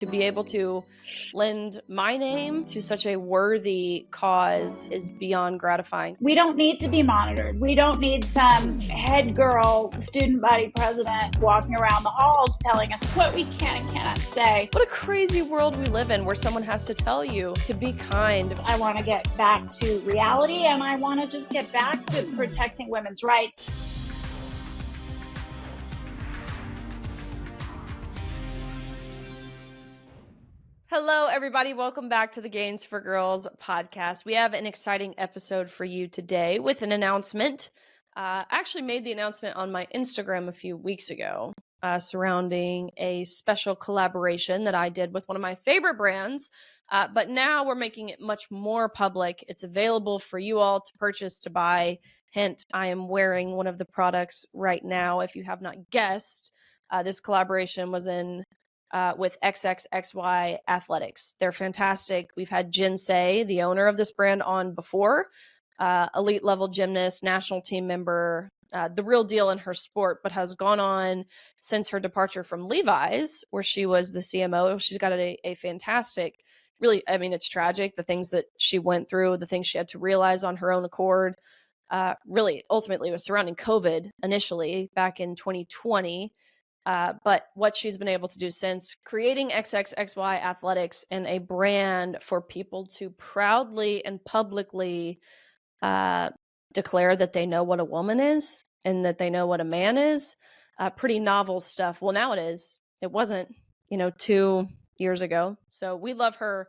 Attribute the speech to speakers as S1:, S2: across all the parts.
S1: To be able to lend my name to such a worthy cause is beyond gratifying.
S2: We don't need to be monitored. We don't need some head girl, student body president walking around the halls telling us what we can and cannot say.
S1: What a crazy world we live in where someone has to tell you to be kind.
S2: I want to get back to reality, and I want to just get back to protecting women's rights.
S1: Hello, everybody. Welcome back to the Gains for Girls podcast. We have an exciting episode for you today with an announcement. I actually made the announcement on my Instagram a few weeks ago surrounding a special collaboration that I did with one of my favorite brands. But now we're making it much more public. It's available for you all to purchase, to buy. Hint, I am wearing one of the products right now. If you have not guessed, this collaboration was with XXXY Athletics. They're fantastic. We've had Jennifer Sey, the owner of this brand, on before. Elite level gymnast, national team member, the real deal in her sport, but has gone on since her departure from Levi's, where she was the CMO. She's got a fantastic, really, I mean, it's tragic, the things that she went through, the things she had to realize on her own accord. Really, ultimately, was surrounding COVID initially back in 2020. But what she's been able to do since, creating XXXY Athletics and a brand for people to proudly and publicly declare that they know what a woman is and that they know what a man is. Pretty novel stuff. Well, now it is. It wasn't, 2 years ago. So we love her.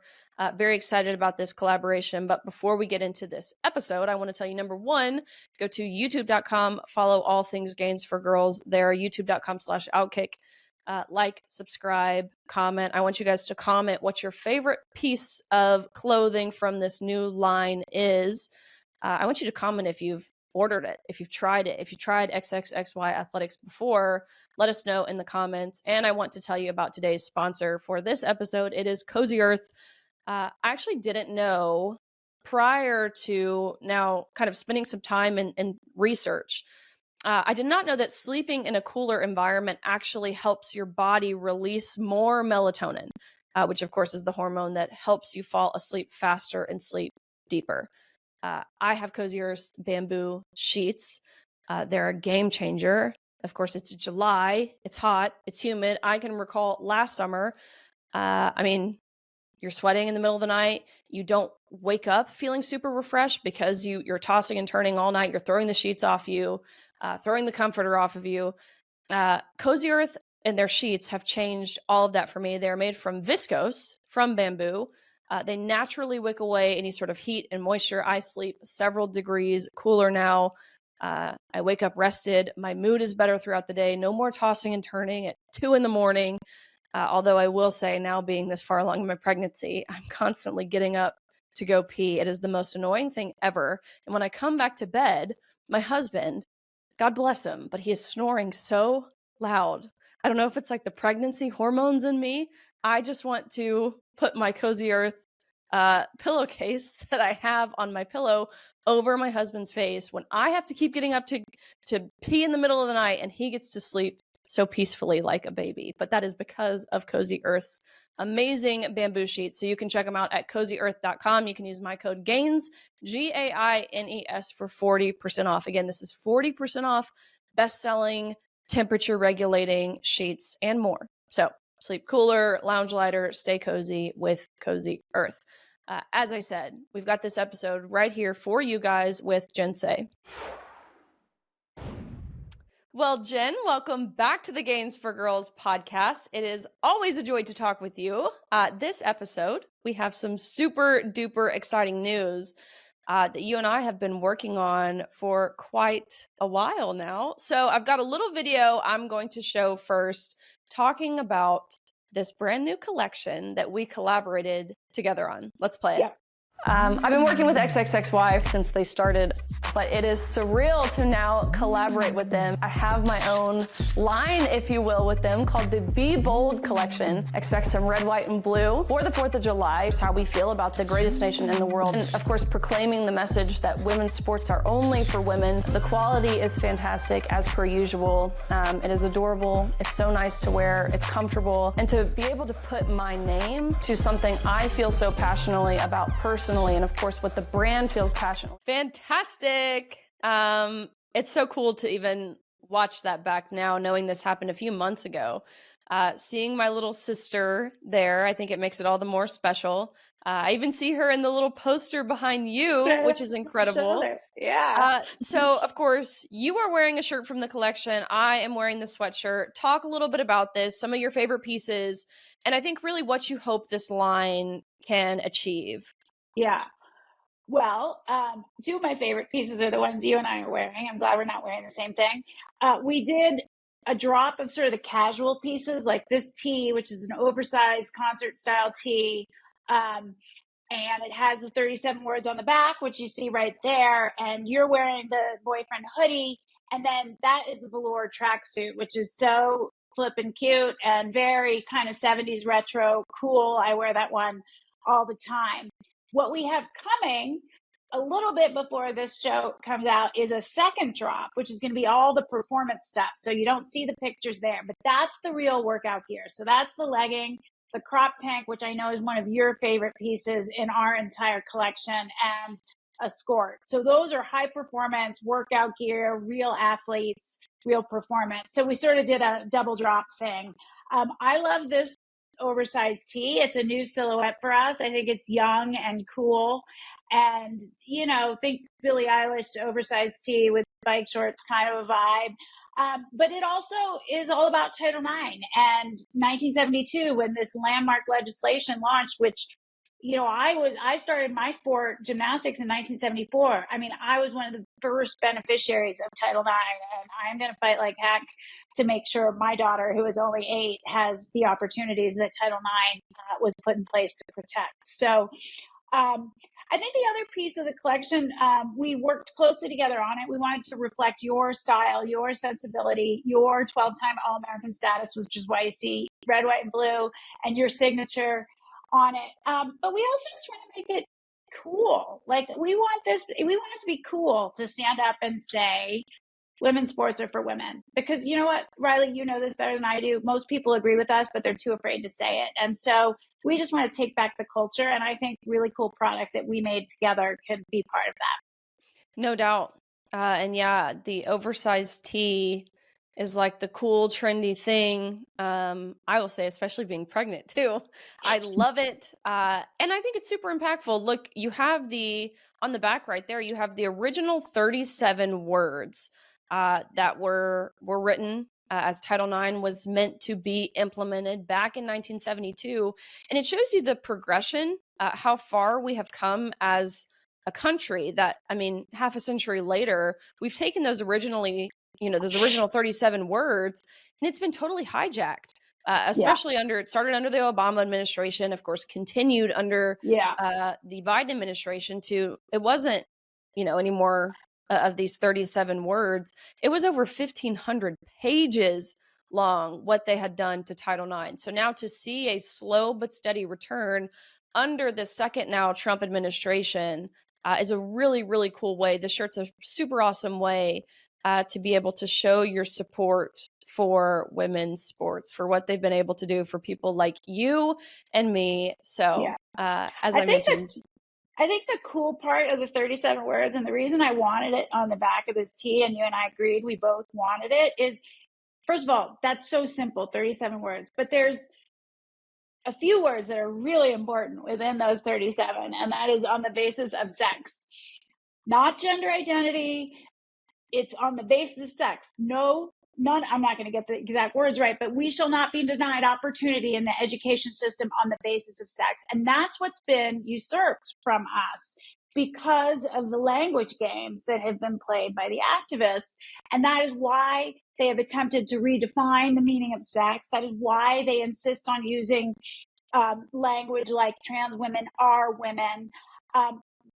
S1: Very excited about this collaboration. But before we get into this episode, I want to tell you, number one, go to youtube.com, follow all things Gains for Girls there, youtube.com/OutKick. Like, subscribe, comment. I want you guys to comment what your favorite piece of clothing from this new line is. I want you to comment if you've ordered it, if you've tried it, if you tried XXXY Athletics before, let us know in the comments. And I want to tell you about today's sponsor for this episode. It is Cozy Earth. I actually didn't know prior to now kind of spending some time in research. I did not know that sleeping in a cooler environment actually helps your body release more melatonin, which of course is the hormone that helps you fall asleep faster and sleep deeper. I have Cozy Earth's bamboo sheets. They're a game changer. Of course, it's July. It's hot. It's humid. I can recall last summer. You're sweating in the middle of the night. You don't wake up feeling super refreshed because you're tossing and turning all night. You're throwing the sheets off you, throwing the comforter off of you. Cozy Earth and their sheets have changed all of that for me. They're made from viscose, from bamboo. They naturally wick away any sort of heat and moisture. I sleep several degrees cooler now. I wake up rested. My mood is better throughout the day. No more tossing and turning at 2 a.m. Although I will say, now being this far along in my pregnancy, I'm constantly getting up to go pee. It is the most annoying thing ever. And when I come back to bed, my husband, God bless him, but he is snoring so loud. I don't know if it's like the pregnancy hormones in me. I just want to put my Cozy Earth pillowcase that I have on my pillow over my husband's face when I have to keep getting up to pee in the middle of the night, and he gets to sleep so peacefully like a baby. But that is because of Cozy Earth's amazing bamboo sheets. So you can check them out at cozyearth.com. You can use my code GAINS, GAINES, for 40% off. Again, this is 40% off best-selling, temperature-regulating sheets and more. So sleep cooler, lounge lighter, stay cozy with Cozy Earth. As I said, we've got this episode right here for you guys with Jennifer Sey. Well, Jen, welcome back to the Gains for Girls podcast. It is always a joy to talk with you. This episode, we have some super duper exciting news that you and I have been working on for quite a while now. So I've got a little video I'm going to show first, talking about this brand new collection that we collaborated together on. Let's play it.
S2: Yeah.
S1: I've been working with XXXY since they started, but it is surreal to now collaborate with them. I have my own line, if you will, with them called the Be Bold collection. Expect some red, white, and blue for the 4th of July. It's how we feel about the greatest nation in the world. And of course, proclaiming the message that women's sports are only for women. The quality is fantastic as per usual. It is adorable. It's so nice to wear. It's comfortable. And to be able to put my name to something I feel so passionately about personally, and of course what the brand feels passionate. Fantastic. It's so cool to even watch that back now, knowing this happened a few months ago. Seeing my little sister there, I think it makes it all the more special. I even see her in the little poster behind you, which is incredible.
S2: Yeah.
S1: So, of course, you are wearing a shirt from the collection. I am wearing the sweatshirt. Talk a little bit about this, some of your favorite pieces, and I think really what you hope this line can achieve.
S2: Yeah. Well, two of my favorite pieces are the ones you and I are wearing. I'm glad we're not wearing the same thing. We did a drop of sort of the casual pieces, like this tee, which is an oversized concert style tee. And it has the 37 words on the back, which you see right there. And you're wearing the boyfriend hoodie. And then that is the velour tracksuit, which is so flippin' cute and very kind of 70s retro cool. I wear that one all the time. What we have coming a little bit before this show comes out is a second drop, which is going to be all the performance stuff. So you don't see the pictures there, but that's the real workout gear. So that's the legging, the crop tank, which I know is one of your favorite pieces in our entire collection, and a skirt. So those are high performance workout gear, real athletes, real performance. So we sort of did a double drop thing. I love this oversized tee. It's a new silhouette for us. I think it's young and cool. And, you know, think Billie Eilish oversized tee with bike shorts, kind of a vibe. But it also is all about Title IX and 1972 when this landmark legislation launched, which, you know, I started my sport gymnastics in 1974. I mean, I was one of the first beneficiaries of Title IX, and I'm going to fight like heck to make sure my daughter, who is only 8, has the opportunities that Title IX was put in place to protect. So I think the other piece of the collection, we worked closely together on it. We wanted to reflect your style, your sensibility, your 12-time All-American status, which is why you see red, white, and blue, and your signature on it. But we also just want to make it cool. Like we want it to be cool to stand up and say, women's sports are for women. Because you know what, Riley, you know this better than I do. Most people agree with us, but they're too afraid to say it. And so we just want to take back the culture. And I think really cool product that we made together could be part of that.
S1: No doubt. And yeah, the oversized tee is like the cool, trendy thing. I will say, especially being pregnant too. I love it. And I think it's super impactful. Look, you have on the back right there, you have the original 37 words that were written as Title IX was meant to be implemented back in 1972. And it shows you the progression, how far we have come as a country that, I mean, half a century later, we've taken those original 37 words, and it's been totally hijacked, especially it started under the Obama administration, of course, continued under the Biden administration it wasn't, anymore of these 37 words. It was over 1,500 pages long what they had done to Title IX. So now to see a slow but steady return under the second now Trump administration is a really, really cool way. The shirt's a super awesome way to be able to show your support for women's sports, for what they've been able to do for people like you and me. So as I mentioned,
S2: I think the cool part of the 37 words, and the reason I wanted it on the back of this tee, and you and I agreed we both wanted it, is, first of all, that's so simple, 37 words. But there's a few words that are really important within those 37, and that is on the basis of sex. Not gender identity. It's on the basis of sex. None, I'm not going to get the exact words right, but we shall not be denied opportunity in the education system on the basis of sex. And that's what's been usurped from us because of the language games that have been played by the activists. And that is why they have attempted to redefine the meaning of sex. That is why they insist on using language like trans women are women.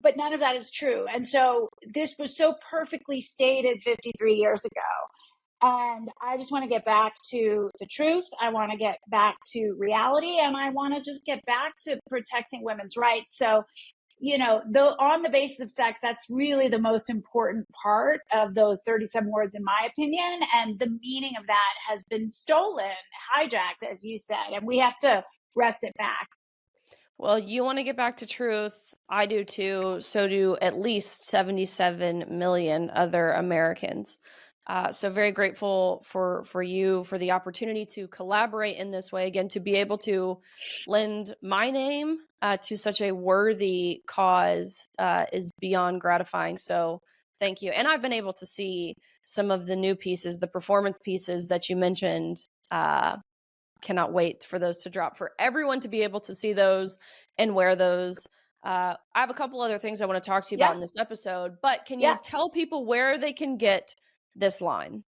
S2: but none of that is true. And so this was so perfectly stated 53 years ago. And I just want to get back to the truth. I want to get back to reality, and I want to just get back to protecting women's rights. So, though on the basis of sex, that's really the most important part of those 37 words, in my opinion. And the meaning of that has been stolen, hijacked, as you said, and we have to wrest it back.
S1: Well, you want to get back to truth. I do too. So do at least 77 million other Americans. So very grateful for you for the opportunity to collaborate in this way. Again, to be able to lend my name to such a worthy cause is beyond gratifying. So thank you. And I've been able to see some of the new pieces, the performance pieces that you mentioned. Cannot wait for those to drop, for everyone to be able to see those and wear those. I have a couple other things I want to talk to you about in this episode, but can you tell people where they can get this line?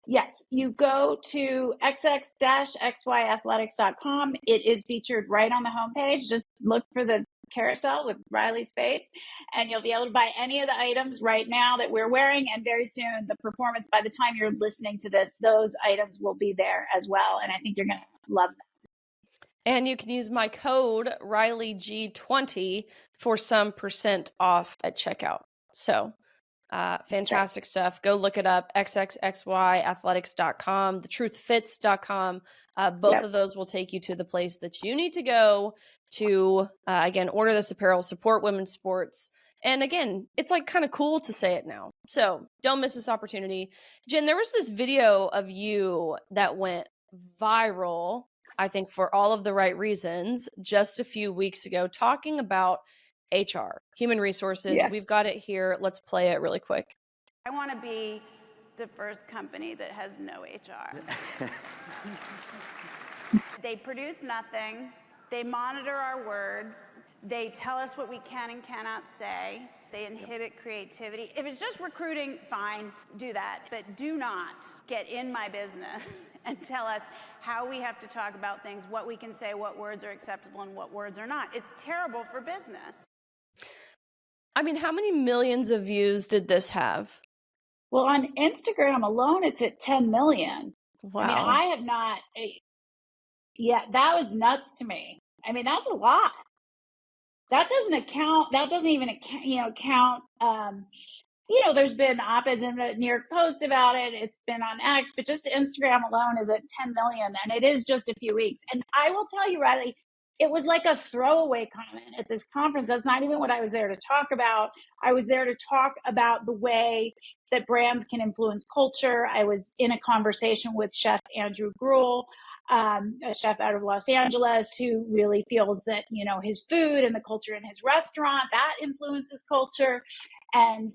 S2: Yes, you go to xx-xyathletics.com. It is featured right on the homepage. Just look for the carousel with Riley's face, and you'll be able to buy any of the items right now that we're wearing. And very soon, the performance, by the time you're listening to this, those items will be there as well. And I think you're going to love them.
S1: And you can use my code RileyG20 for some % off at checkout. So fantastic stuff. Go look it up, xxxyathletics.com, thetruthfits.com. Both of those will take you to the place that you need to go to, again, order this apparel, support women's sports. And again, it's like kind of cool to say it now. So don't miss this opportunity. Jen, there was this video of you that went viral, I think for all of the right reasons, just a few weeks ago, talking about HR, human resources. Yeah. We've got it here. Let's play it really quick.
S3: I want to be the first company that has no HR. They produce nothing. They monitor our words. They tell us what we can and cannot say. They inhibit creativity. If it's just recruiting, fine, do that. But do not get in my business and tell us how we have to talk about things, what we can say, what words are acceptable and what words are not. It's terrible for business.
S1: I mean, how many millions of views did this have?
S2: Well, on Instagram alone, it's at 10 million.
S1: Wow.
S2: I mean, I have not, that was nuts to me. I mean, that's a lot. That doesn't even count, there's been op-eds in the New York Post about it. It's been on X, but just Instagram alone is at 10 million, and it is just a few weeks. And I will tell you, Riley, it was like a throwaway comment at this conference. That's not even what I was there to talk about. I was there to talk about the way that brands can influence culture. I was in a conversation with Chef Andrew Gruel, a chef out of Los Angeles, who really feels that, his food and the culture in his restaurant, that influences culture. And,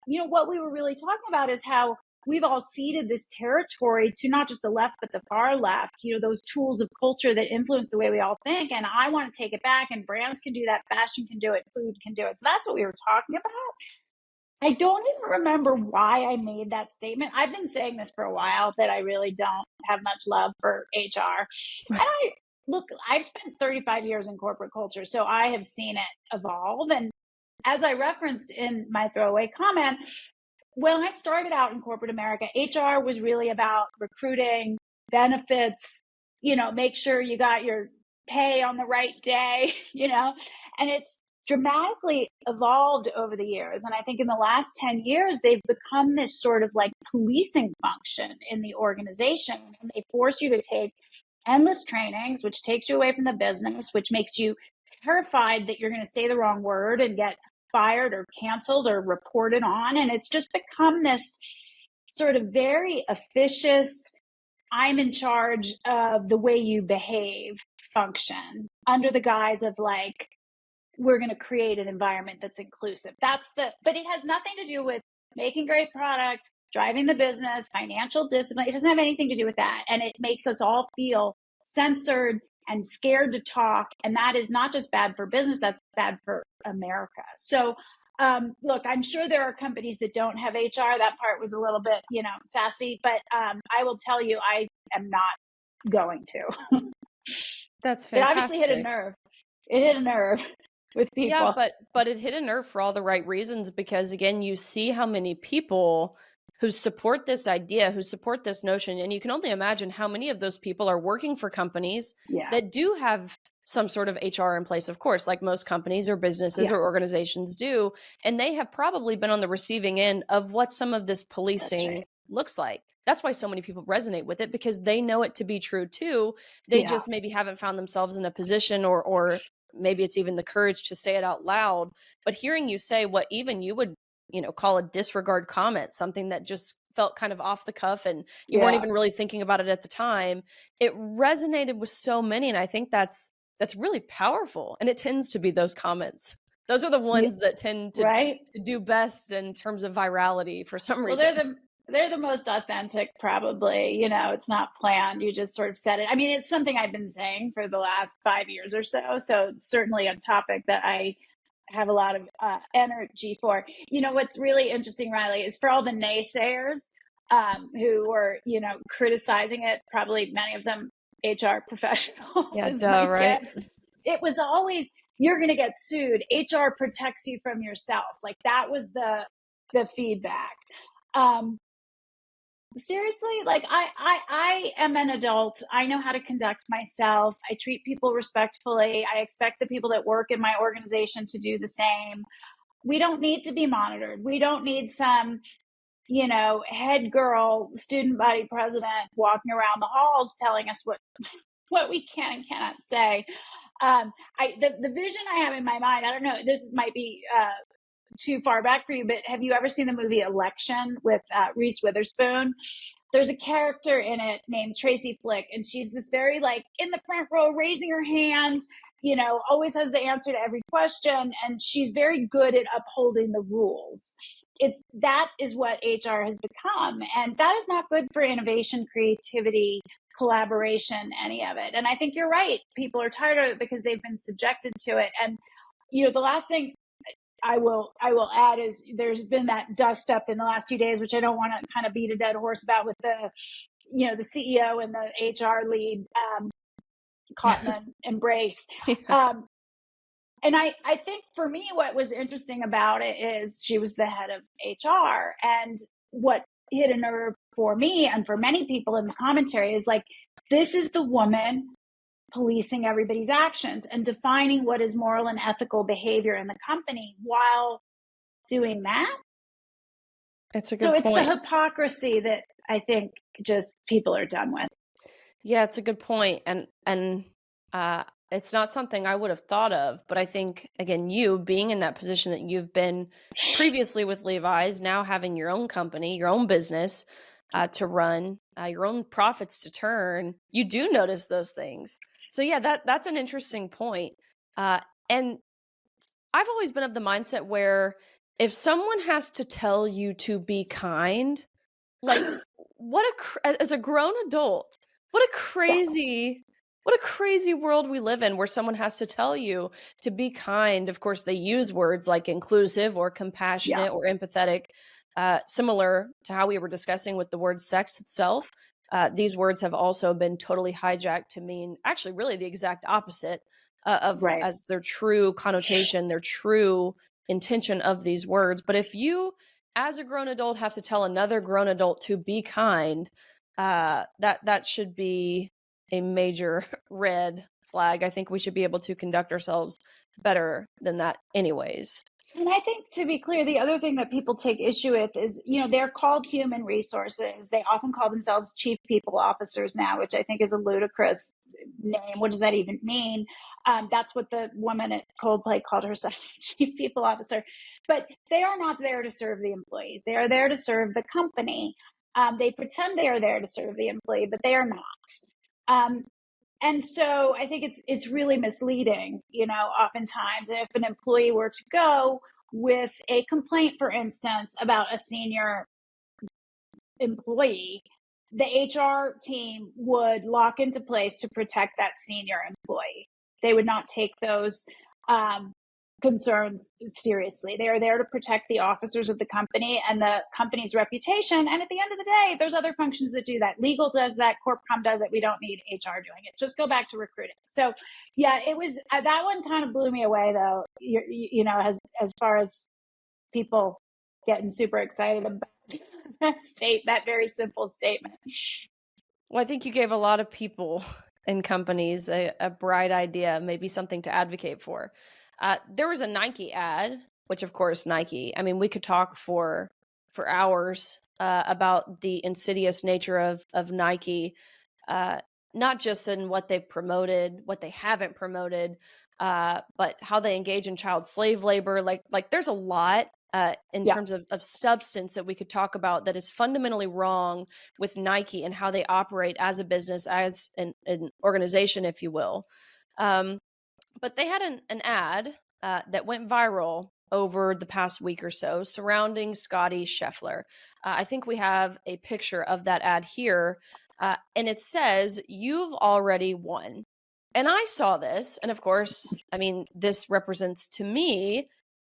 S2: what we were really talking about is how we've all ceded this territory to not just the left, but the far left, those tools of culture that influence the way we all think. And I want to take it back, and brands can do that. Fashion can do it. Food can do it. So that's what we were talking about. I don't even remember why I made that statement. I've been saying this for a while, that I really don't have much love for HR. And I've spent 35 years in corporate culture, so I have seen it evolve. And as I referenced in my throwaway comment, when I started out in corporate America, HR was really about recruiting, benefits, make sure you got your pay on the right day, and it's dramatically evolved over the years. And I think in the last 10 years, they've become this sort of like policing function in the organization. And they force you to take endless trainings, which takes you away from the business, which makes you terrified that you're going to say the wrong word and get fired or canceled or reported on. And it's just become this sort of very officious, I'm in charge of the way you behave function, under the guise of like, we're going to create an environment that's inclusive. But it has nothing to do with making great product, driving the business, financial discipline. It doesn't have anything to do with that. And it makes us all feel censored and scared to talk. And that is not just bad for business, that's bad for America. So look, I'm sure there are companies that don't have HR. That part was a little bit, sassy, but I will tell you, I am not going to.
S1: That's fantastic.
S2: It obviously hit a nerve. It hit a nerve. with
S1: Yeah,
S2: people.
S1: but it hit a nerve for all the right reasons, because again, you see how many people who support this idea, who support this notion, and you can only imagine how many of those people are working for companies
S2: Yeah.
S1: that do have some sort of HR in place, of course, like most companies or businesses
S2: Yeah.
S1: or organizations do, and they have probably been on the receiving end of what some of this policing looks like. That's why so many people resonate with it, because they know it to be true too. They
S2: Yeah.
S1: just maybe haven't found themselves in a position, or maybe it's even the courage to say it out loud. But hearing you say what even you would, call a disregard comment, something that just felt kind of off the cuff and you weren't
S2: Yeah.
S1: even really thinking about it at the time, it resonated with so many. And I think that's really powerful. And it tends to be those comments. Those are the ones that tend to
S2: Right.
S1: do best in terms of virality for some
S2: Well,
S1: reason.
S2: they're the most authentic, probably. It's not planned. You just sort of said it. I mean, it's something I've been saying for the last 5 years or so. So it's certainly a topic that I have a lot of energy for. What's really interesting, Riley, is for all the naysayers who were, criticizing it, probably many of them HR professionals,
S1: Yeah,
S2: is
S1: duh,
S2: my
S1: right?
S2: guess. It was always, you're going to get sued. HR protects you from yourself. Like that was the feedback. Seriously, like I am an adult. I know how to conduct myself. I treat people respectfully. I expect the people that work in my organization to do the same. We don't need to be monitored. We don't need some, head girl, student body president walking around the halls telling us what we can and cannot say. The vision I have in my mind, I don't know, this might be too far back for you, but have you ever seen the movie Election with Reese Witherspoon? There's a character in it named Tracy Flick, and she's this very like in the front row, raising her hand, always has the answer to every question, and she's very good at upholding the rules. That is what HR has become, and that is not good for innovation, creativity, collaboration, any of it. And I think you're right. People are tired of it because they've been subjected to it. And the last thing I will add is there's been that dust up in the last few days, which I don't want to kind of beat a dead horse about, with the CEO and the HR lead caught in an embrace.
S1: Yeah.
S2: And I think for me, what was interesting about it is she was the head of HR, and what hit a nerve for me and for many people in the commentary is like, this is the woman policing everybody's actions and defining what is moral and ethical behavior in the company while doing that.
S1: It's a good
S2: So it's
S1: point.
S2: the hypocrisy that I think just people are done with.
S1: Yeah, it's a good point. And it's not something I would have thought of, but I think, again, you being in that position that you've been previously with Levi's, now having your own company, your own business to run, your own profits to turn, you do notice those things. So yeah, that's an interesting point. And I've always been of the mindset where if someone has to tell you to be kind, like as a grown adult, what a crazy world we live in, where someone has to tell you to be kind. Of course, they use words like inclusive or compassionate or empathetic, similar to how we were discussing with the word sex itself. These words have also been totally hijacked to mean actually really the exact opposite of as their true connotation, their true intention of these words. But if you, as a grown adult, have to tell another grown adult to be kind, that should be a major red flag. I think we should be able to conduct ourselves better than that anyways.
S2: And I think, to be clear, the other thing that people take issue with is, they're called human resources. They often call themselves chief people officers now, which I think is a ludicrous name. What does that even mean? That's what the woman at Coldplay called herself, chief people officer. But they are not there to serve the employees. They are there to serve the company. They pretend they are there to serve the employee, but they are not. And so I think it's really misleading, oftentimes. And if an employee were to go with a complaint, for instance, about a senior employee, the HR team would lock into place to protect that senior employee. They would not take those concerns seriously. They are there to protect the officers of the company and the company's reputation. And at the end of the day, there's other functions that do that. Legal does that. CorpCom does it. We don't need HR doing it. Just go back to recruiting. So yeah, it was, that one kind of blew me away though, as far as people getting super excited about that very simple statement.
S1: Well, I think you gave a lot of people and companies a bright idea, maybe something to advocate for. There was a Nike ad, which of course Nike, I mean, we could talk for hours about the insidious nature of Nike, not just in what they've promoted, what they haven't promoted, but how they engage in child slave labor. Like there's a lot in terms of substance that we could talk about that is fundamentally wrong with Nike and how they operate as a business, as an organization, if you will. But they had an ad that went viral over the past week or so surrounding Scotty Scheffler. I think we have a picture of that ad here, and it says, "You've already won." And I saw this, and of course, I mean, this represents to me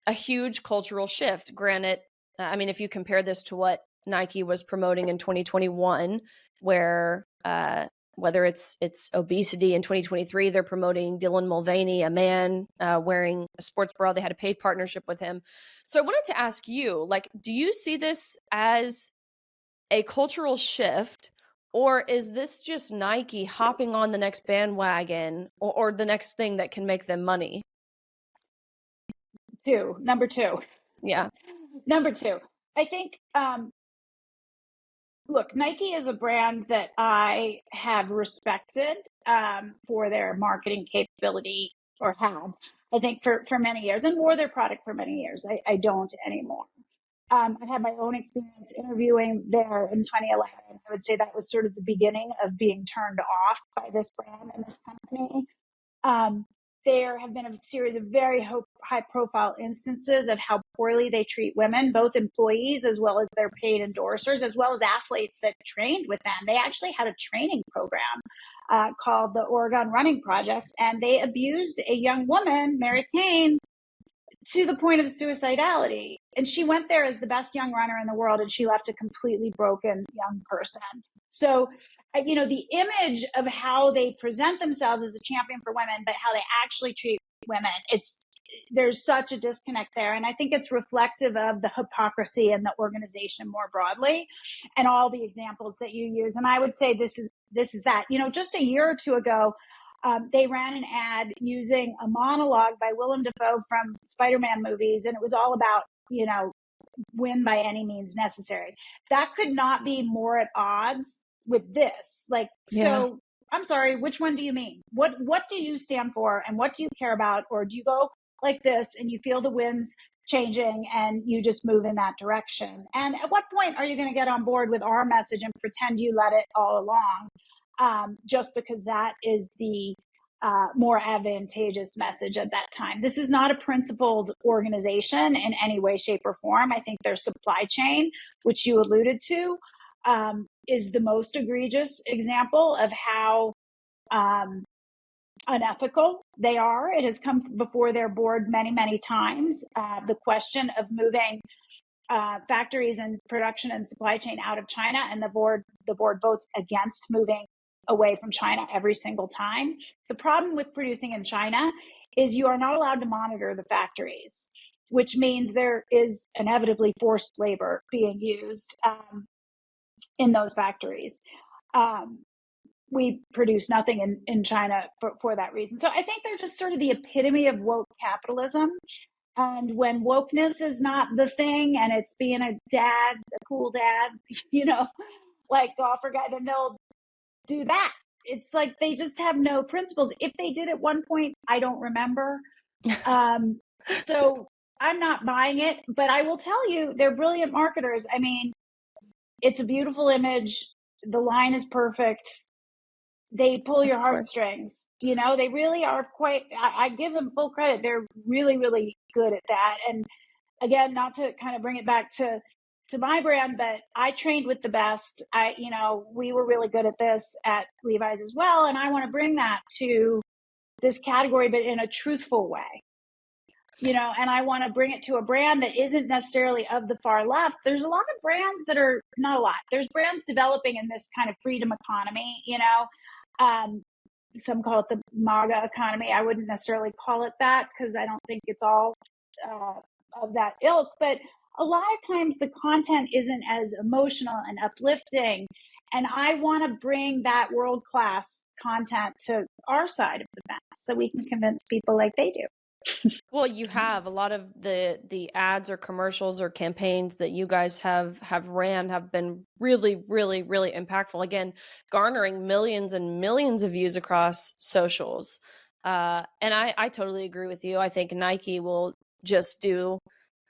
S1: a huge cultural shift. Granted, I mean, if you compare this to what Nike was promoting in 2021, where whether it's obesity in 2023, they're promoting Dylan Mulvaney, a man wearing a sports bra. They had a paid partnership with him. So I wanted to ask you, like, do you see this as a cultural shift, or is this just Nike hopping on the next bandwagon or the next thing that can make them money?
S2: Number two.
S1: Yeah.
S2: Number two. I think, look, Nike is a brand that I have respected for their marketing capability, or had, I think, for many years, and wore their product for many years. I don't anymore. I had my own experience interviewing there in 2011. I would say that was sort of the beginning of being turned off by this brand and this company. There have been a series of very high-profile instances of how poorly they treat women, both employees as well as their paid endorsers, as well as athletes that trained with them. They actually had a training program called the Oregon Running Project, and they abused a young woman, Mary Kane, to the point of suicidality. And she went there as the best young runner in the world, and she left a completely broken young person. So, the image of how they present themselves as a champion for women, but how they actually treat women, there's such a disconnect there. And I think it's reflective of the hypocrisy in the organization more broadly, and all the examples that you use. And I would say this is that. Just a year or two ago, they ran an ad using a monologue by Willem Dafoe from Spider-Man movies, and it was all about, win by any means necessary. That could not be more at odds with this. So I'm sorry, which one do you mean? What do you stand for, and what do you care about? Or do you go like this and you feel the winds changing and you just move in that direction? And at what point are you going to get on board with our message and pretend you let it all along, just because that is the more advantageous message at that time? This is not a principled organization in any way, shape, or form. I think their supply chain, which you alluded to, is the most egregious example of how unethical they are. It has come before their board many, many times. The question of moving factories and production and supply chain out of China, and the board votes against moving away from China every single time. The problem with producing in China is you are not allowed to monitor the factories, which means there is inevitably forced labor being used in those factories. We produce nothing in China for that reason. So I think they're just sort of the epitome of woke capitalism. And when wokeness is not the thing, and it's being a cool dad, like golfer guy, then they'll do that. It's like they just have no principles. If they did at one point, I don't remember. So I'm not buying it, but I will tell you, they're brilliant marketers. I mean, it's a beautiful image. The line is perfect. They pull your heartstrings. They really are I give them full credit. They're really, really good at that. And again, not to kind of bring it back to my brand, but I trained with the best. We were really good at this at Levi's as well. And I want to bring that to this category, but in a truthful way. and I want to bring it to a brand that isn't necessarily of the far left. There's a lot of brands that are not a lot. There's brands developing in this kind of freedom economy, some call it the MAGA economy. I wouldn't necessarily call it that because I don't think it's all of that ilk, but a lot of times the content isn't as emotional and uplifting. And I want to bring that world-class content to our side of the fence so we can convince people like they do.
S1: Well, you have a lot of the ads or commercials or campaigns that you guys have ran have been really, really, really impactful. Again, garnering millions and millions of views across socials. And I totally agree with you. I think Nike will just do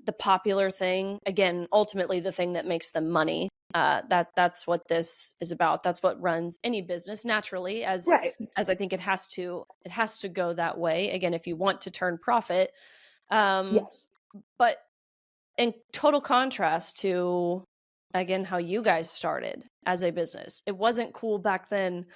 S1: the popular thing. Again, ultimately the thing that makes them money. That's what this is about. That's what runs any business naturally, as I think it has to go that way. Again, if you want to turn profit.
S2: Yes.
S1: But in total contrast to, again, how you guys started as a business, it wasn't cool back then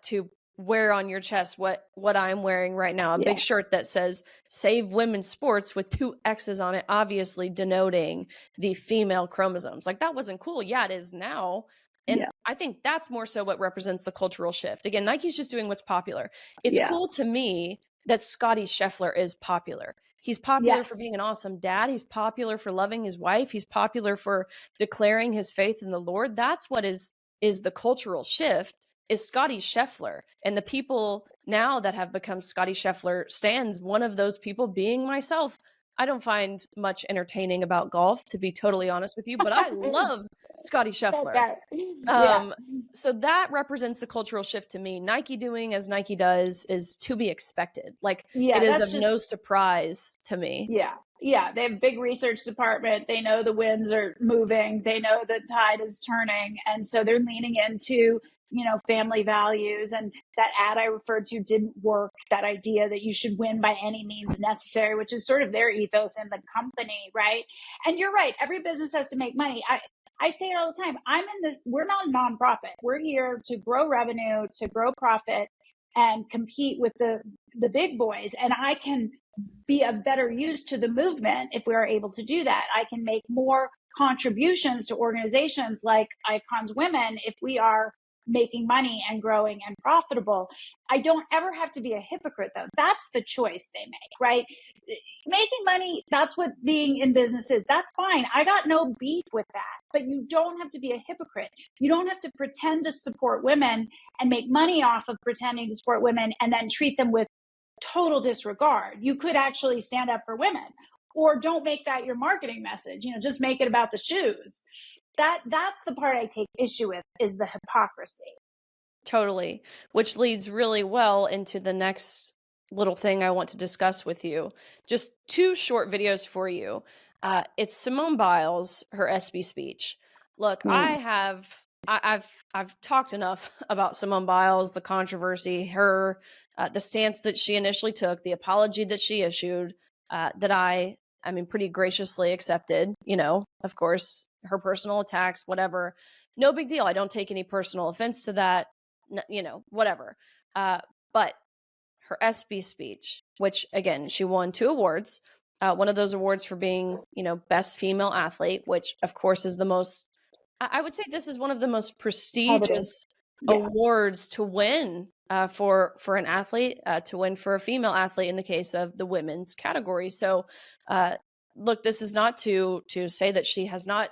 S1: to wear on your chest what I'm wearing right now, a big shirt that says "Save Women's Sports" with 2 X's on it, obviously denoting the female chromosomes. Like, that wasn't cool. Yeah, it is now. And I think that's more so what represents the cultural shift. Again, Nike's just doing what's popular. It's cool to me that Scotty Scheffler is popular. He's popular for being an awesome dad. He's popular for loving his wife. He's popular for declaring his faith in the Lord. That's what is the cultural shift, is Scotty Scheffler. And the people now that have become Scotty Scheffler stans, one of those people being myself. I don't find much entertaining about golf, to be totally honest with you, but I love Scotty Scheffler. So that represents the cultural shift to me. Nike doing as Nike does is to be expected. Like, it is of no surprise to me.
S2: Yeah, they have a big research department. They know the winds are moving. They know the tide is turning. And so they're leaning into, family values. And that ad I referred to didn't work. That idea that you should win by any means necessary, which is sort of their ethos in the company, right? And you're right. Every business has to make money. I say it all the time. We're not a nonprofit. We're here to grow revenue, to grow profit, and compete with the big boys. And I can be of better use to the movement if we are able to do that. I can make more contributions to organizations like Icons Women if we are making money and growing and profitable. I don't ever have to be a hypocrite, though. That's the choice they make, right? Making money, that's what being in business is. That's fine. I got no beef with that. But you don't have to be a hypocrite. You don't have to pretend to support women and make money off of pretending to support women and then treat them with total disregard. You could actually stand up for women, or don't make that your marketing message. Just make it about the shoes. That's the part I take issue with, is the hypocrisy.
S1: Totally. Which leads really well into the next little thing I want to discuss with you. Just 2 short videos for you. It's Simone Biles, her SB speech. Look, I've talked enough about Simone Biles, the controversy, her, the stance that she initially took, the apology that she issued, that I pretty graciously accepted. Of course, her personal attacks, whatever, no big deal. I don't take any personal offense to that, whatever. But her SB speech, which again, she won 2 awards. One of those awards for being, best female athlete, which of course is the most, I would say this is one of the most prestigious awards to win for an athlete, to win for a female athlete in the case of the women's category. So look, this is not to say that she has not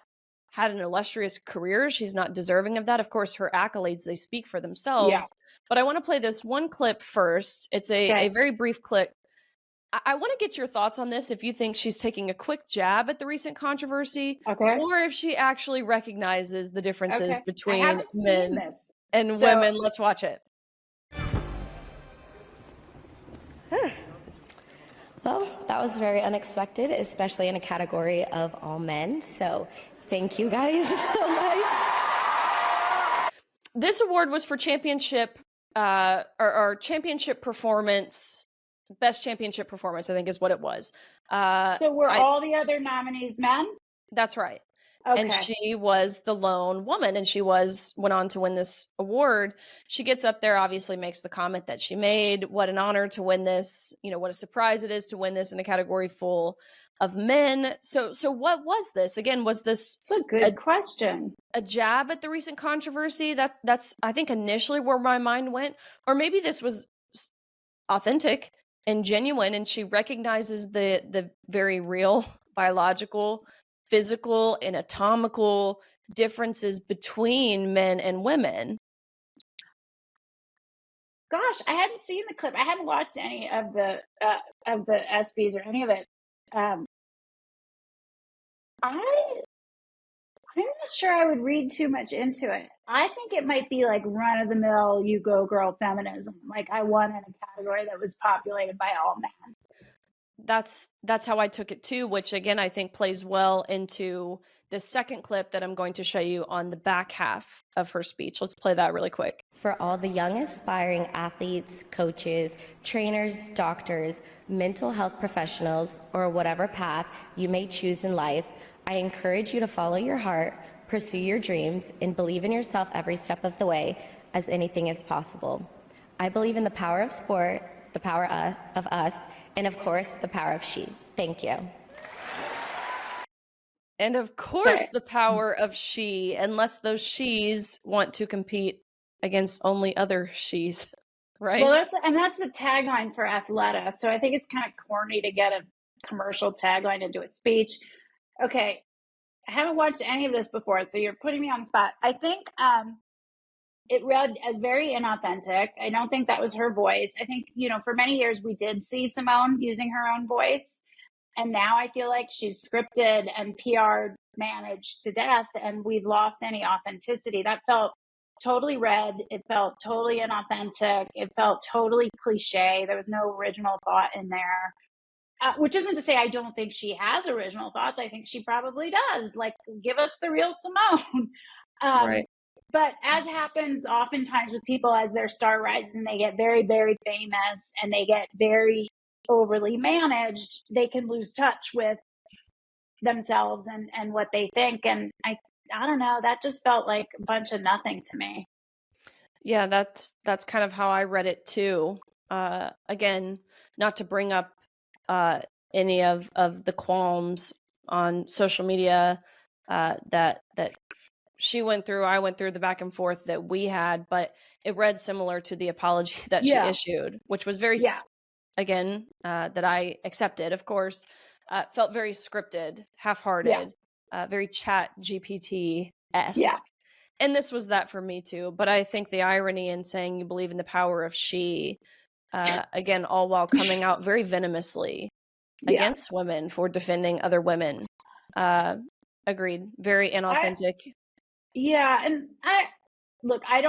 S1: had an illustrious career. She's not deserving of that. Of course, her accolades, they speak for themselves. But I want to play this one clip first. It's a very brief clip. I want to get your thoughts on this, if you think she's taking a quick jab at the recent controversy, or if she actually recognizes the differences between men and women. Let's watch it.
S4: Well, that was very unexpected, especially in a category of all men. So thank you guys so much.
S1: This award was for championship, or championship performance. Best championship performance, I think, is what it was.
S2: So were all the other nominees men?
S1: That's right. And
S2: Okay.
S1: she was the lone woman, and she went on to win this award. She gets up there, obviously makes the comment that she made. What an honor to win this. What a surprise it is to win this in a category full of men. So what was this? Again, was this
S2: It's a good question.
S1: a jab at the recent controversy? That's I think initially where my mind went. Or maybe this was authentic and genuine, and she recognizes the very real biological, physical, and anatomical differences between men and women.
S2: Gosh, I hadn't seen the clip. I hadn't watched any of the SBs or any of it. I'm not sure I would read too much into it. I think it might be like run of the mill, you go girl feminism. Like I won in a category that was populated by all men.
S1: That's how I took it too, which again I think plays well into the second clip that I'm going to show you on the back half of her speech. Let's play that really quick.
S4: For all the young aspiring athletes, coaches, trainers, doctors, mental health professionals, or whatever path you may choose in life, I encourage you to follow your heart, pursue your dreams, and believe in yourself every step of the way, as anything is possible. I believe in the power of sport, the power of us, and of course, the power of she. Thank you.
S1: And of course, the power of she, unless those she's want to compete against only other she's, right?
S2: Well, that's the tagline for Athleta. So I think it's kind of corny to get a commercial tagline into a speech. Okay, I haven't watched any of this before, so you're putting me on the spot. I think it read as very inauthentic. I don't think that was her voice. I think, for many years we did see Simone using her own voice. And now I feel like she's scripted and PR managed to death, and we've lost any authenticity. That felt totally read. It felt totally inauthentic. It felt totally cliche. There was no original thought in there. Which isn't to say I don't think she has original thoughts. I think she probably does. Like, give us the real Simone.
S1: Right.
S2: But as happens oftentimes with people as their star rises and they get very, very famous and they get very overly managed, they can lose touch with themselves and what they think. And I don't know, that just felt like a bunch of nothing to me.
S1: Yeah, that's kind of how I read it too. Again, not to bring up any of the qualms on social media that she went through, I went through, the back and forth that we had, but it read similar to the apology that she issued, which was very, again, that I accepted, of course, felt very scripted, half-hearted, very chat GPT-esque.
S2: Yeah.
S1: And this was that for me too. But I think the irony in saying you believe in the power of she, again, all while coming out very venomously against women for defending other women. Agreed. Very inauthentic.
S2: And I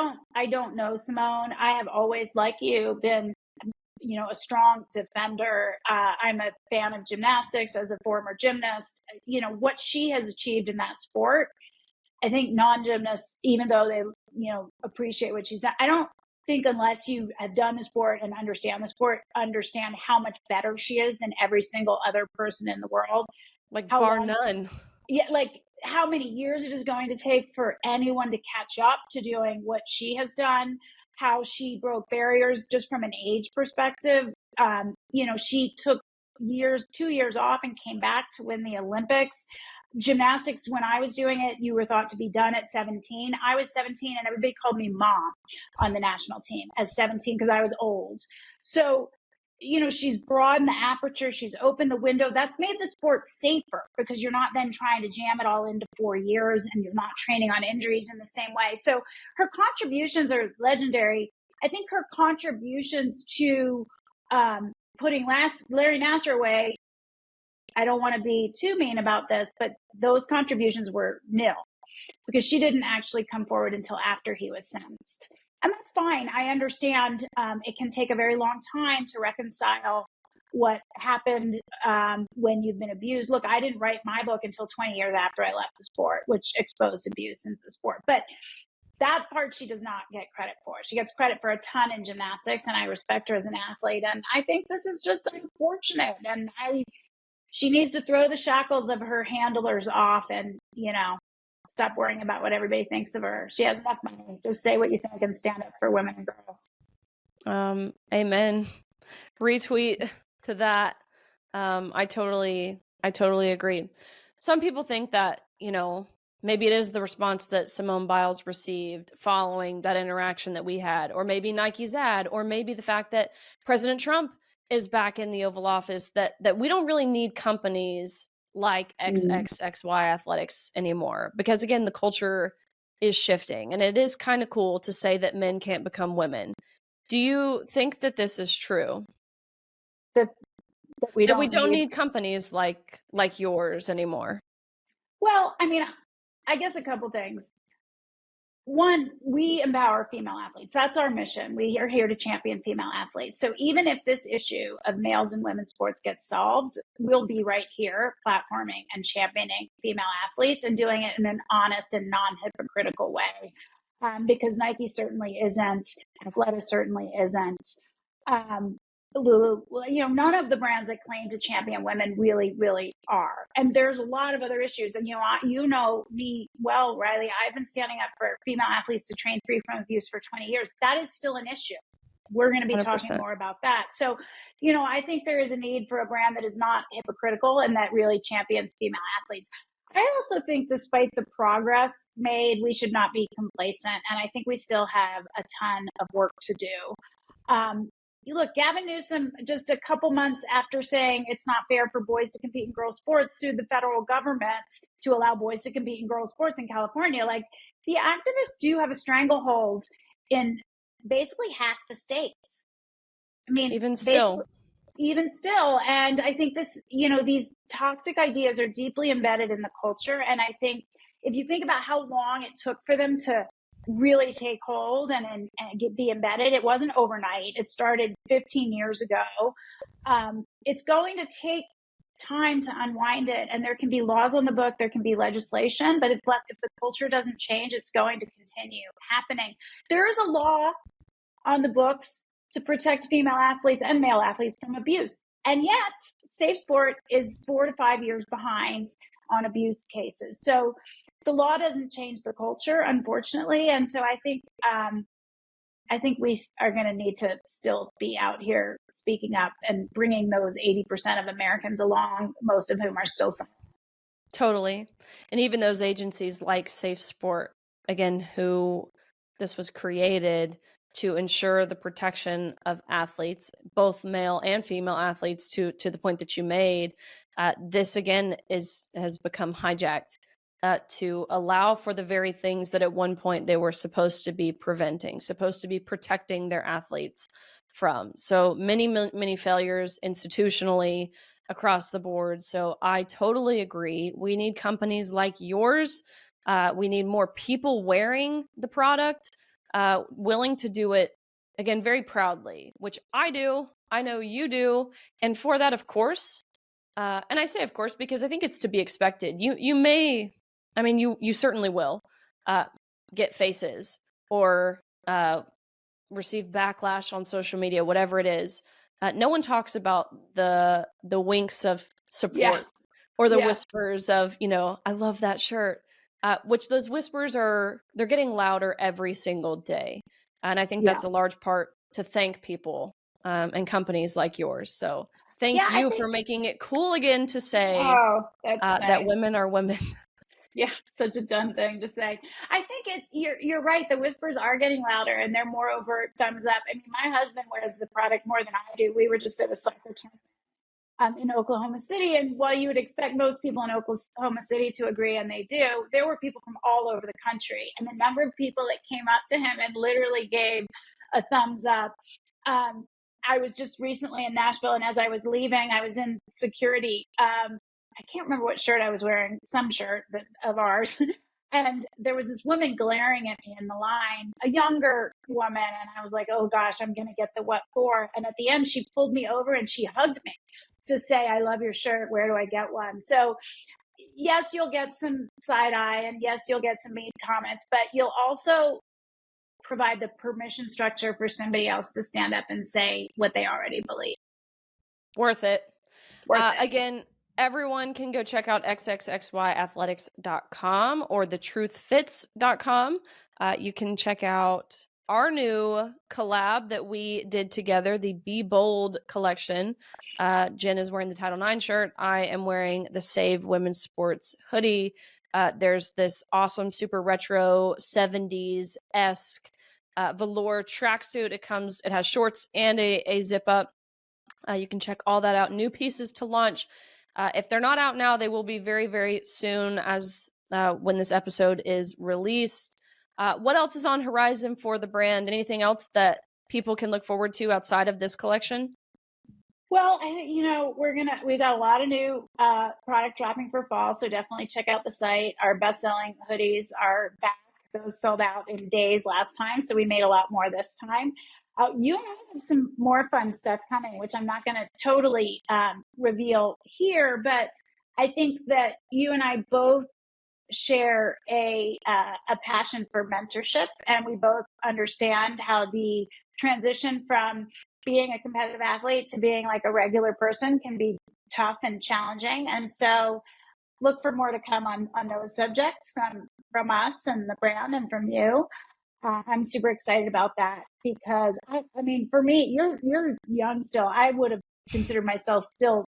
S2: don't know Simone. I have always, like you, been, a strong defender. I'm a fan of gymnastics as a former gymnast. What she has achieved in that sport, I think non-gymnasts, even though they, appreciate what she's done, I don't think unless you have done the sport and understand the sport, understand how much better she is than every single other person in the world.
S1: Like bar none.
S2: Yeah, like how many years it is going to take for anyone to catch up to doing what she has done, how she broke barriers just from an age perspective. She took 2 years off and came back to win the Olympics. Gymnastics, when I was doing it, you were thought to be done at 17. I was 17 and everybody called me mom on the national team as 17 because I was old. So, she's broadened the aperture. She's opened the window. That's made the sport safer because you're not then trying to jam it all into 4 years and you're not training on injuries in the same way. So her contributions are legendary. I think her contributions to putting Larry Nassar away, I don't want to be too mean about this, but those contributions were nil because she didn't actually come forward until after he was sentenced. And that's fine. I understand it can take a very long time to reconcile what happened when you've been abused. Look, I didn't write my book until 20 years after I left the sport, which exposed abuse into the sport. But that part she does not get credit for. She gets credit for a ton in gymnastics, and I respect her as an athlete. And I think this is just unfortunate. And she needs to throw the shackles of her handlers off and, stop worrying about what everybody thinks of her. She has enough money. Just say what you think and stand up for women and girls.
S1: Amen. Retweet to that. I totally agree. Some people think that, maybe it is the response that Simone Biles received following that interaction that we had, or maybe Nike's ad, or maybe the fact that President Trump is back in the Oval Office, that we don't really need companies like XXXY Athletics anymore. Because again, the culture is shifting, and it is kind of cool to say that men can't become women. Do you think that this is true?
S2: That we
S1: don't need companies like yours anymore?
S2: Well, I mean, I guess a couple things. One, we empower female athletes. That's our mission. We are here to champion female athletes. So even if this issue of males and women's sports gets solved, we'll be right here platforming and championing female athletes and doing it in an honest and non-hypocritical way. Because Nike certainly isn't, Athleta certainly isn't. Lulu, none of the brands that claim to champion women really are. And there's a lot of other issues. And you know me well, Riley. I've been standing up for female athletes to train free from abuse for 20 years. That is still an issue. We're going to be
S1: 100%.
S2: talking more about that. So, I think there is a need for a brand that is not hypocritical and that really champions female athletes. I also think despite the progress made, we should not be complacent. And I think we still have a ton of work to do. Look, Gavin Newsom, just a couple months after saying it's not fair for boys to compete in girls' sports, sued the federal government to allow boys to compete in girls' sports in California. Like, the activists do have a stranglehold in basically half the states. I mean, even still. And I think these toxic ideas are deeply embedded in the culture. And I think if you think about how long it took for them to really take hold and be embedded, it wasn't overnight. It started 15 years ago. It's going to take time to unwind it, and there can be laws on the book, there can be legislation, but if the culture doesn't change, it's going to continue happening. There is a law on the books to protect female athletes and male athletes from abuse, and yet Safe Sport is 4 to 5 years behind on abuse cases. So the law doesn't change the culture, unfortunately. And so I think we are going to need to still be out here speaking up and bringing those 80% of Americans along, most of whom are still silent.
S1: Totally. And even those agencies like Safe Sport, again, who this was created to ensure the protection of athletes, both male and female athletes, to the point that you made. This, again, has become hijacked. To allow for the very things that at one point they were supposed to be preventing, supposed to be protecting their athletes from. So many failures institutionally across the board. So I totally agree. We need companies like yours. We need more people wearing the product, willing to do it, again, very proudly, which I do. I know you do. And for that, of course, and I say of course because I think it's to be expected. You certainly will get faces or receive backlash on social media, whatever it is. No one talks about the winks of support or the whispers of, I love that shirt, which those whispers they're getting louder every single day. And I think that's a large part to thank people and companies like yours. So thank you for making it cool again to say that women are women.
S2: Yeah, such a dumb thing to say. I think you're right. The whispers are getting louder and they're more overt thumbs up. I mean, my husband wears the product more than I do. We were just at a soccer tournament in Oklahoma City. And while you would expect most people in Oklahoma City to agree, and they do, there were people from all over the country. And the number of people that came up to him and literally gave a thumbs up. I was just recently in Nashville, and as I was leaving, I was in security. I can't remember what shirt I was wearing, some shirt of ours. And there was this woman glaring at me in the line, a younger woman. And I was like, oh gosh, I'm going to get the what for. And at the end, she pulled me over and she hugged me to say, I love your shirt. Where do I get one? So yes, you'll get some side eye, and yes, you'll get some mean comments, but you'll also provide the permission structure for somebody else to stand up and say what they already believe.
S1: Worth it. Again, everyone can go check out xxxyathletics.com or thetruthfits.com. You can check out our new collab that we did together, the Be Bold collection. Jen is wearing the Title IX shirt. I am wearing the Save Women's Sports hoodie. There's this awesome, super retro 70s-esque velour tracksuit. It has shorts and a zip up. You can check all that out. New pieces to launch. If they're not out now, they will be very, very soon as when this episode is released. What else is on horizon for the brand? Anything else that people can look forward to outside of this collection?
S2: Well, we got a lot of new product dropping for fall, so definitely check out the site. Our best-selling hoodies are back. Those sold out in days last time, so we made a lot more this time. You and I have some more fun stuff coming, which I'm not going to totally reveal here, but I think that you and I both share a passion for mentorship, and we both understand how the transition from being a competitive athlete to being like a regular person can be tough and challenging. And so look for more to come on those subjects from us and the brand and from you. I'm super excited about that because I mean, for me, you're young still. I would have considered myself still,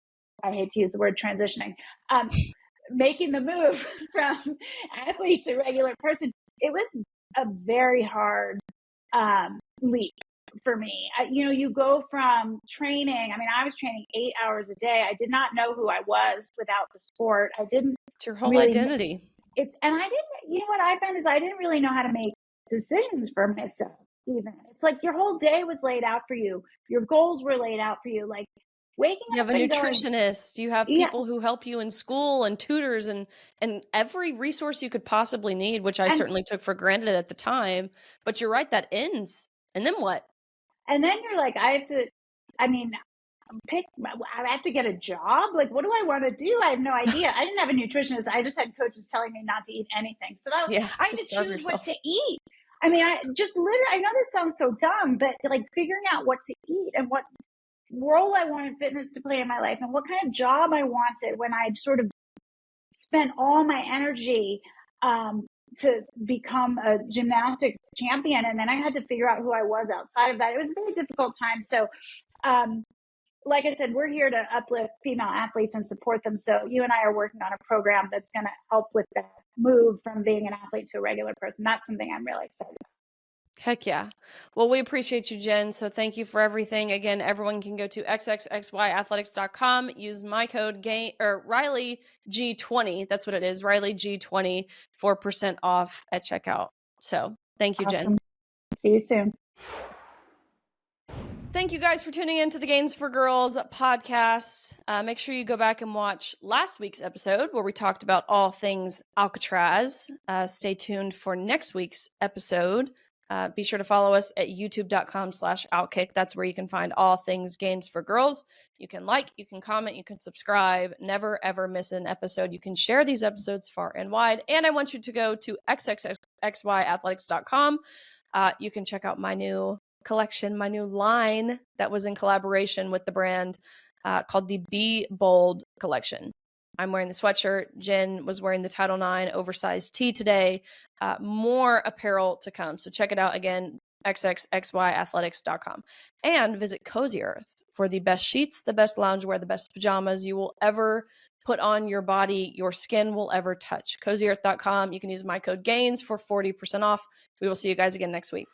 S2: I hate to use the word transitioning, making the move from athlete to regular person. It was a very hard leap for me. You go from training. I mean, I was training 8 hours a day. I did not know who I was without the sport. I didn't.
S1: It's your whole identity.
S2: And I didn't. You know what I found is I didn't really know how to make decisions for myself. Even it's like your whole day was laid out for you. Your goals were laid out for you. Like waking up.
S1: You have a nutritionist. You have people who help you in school and tutors and every resource you could possibly need, which I certainly took for granted at the time. But you're right, that ends. And then what?
S2: And then you're like, I have to get a job. Like, what do I want to do? I have no idea. I didn't have a nutritionist. I just had coaches telling me not to eat anything. So I had to choose what to eat. I mean, I just literally, I know this sounds so dumb, but like figuring out what to eat and what role I wanted fitness to play in my life and what kind of job I wanted when I'd sort of spent all my energy to become a gymnastics champion. And then I had to figure out who I was outside of that. It was a very difficult time. So, like I said, we're here to uplift female athletes and support them. So you and I are working on a program that's going to help with that move from being an athlete to a regular person. That's something I'm really excited about.
S1: Heck yeah. Well, we appreciate you, Jen. So thank you for everything. Again, everyone can go to xxxyathletics.com, use my code Riley G20. That's what it is. Riley G20, 4% off at checkout. So thank you,
S2: Awesome.
S1: Jen.
S2: See you soon.
S1: Thank you guys for tuning in to the Gains for Girls podcast. Make sure you go back and watch last week's episode where we talked about all things Alcatraz. Stay tuned for next week's episode. Be sure to follow us at youtube.com/OutKick. That's where you can find all things Gains for Girls. You can like, you can comment, you can subscribe. Never, ever miss an episode. You can share these episodes far and wide. And I want you to go to xxxyathletics.com. You can check out my new collection, my new line that was in collaboration with the brand called the Be Bold collection. I'm wearing the sweatshirt. Jen was wearing the Title IX oversized tee today. More apparel to come. So check it out again, xxxyathletics.com. And visit Cozy Earth for the best sheets, the best loungewear, the best pajamas you will ever put on your body, your skin will ever touch. CozyEarth.com. You can use my code GAINS for 40% off. We will see you guys again next week.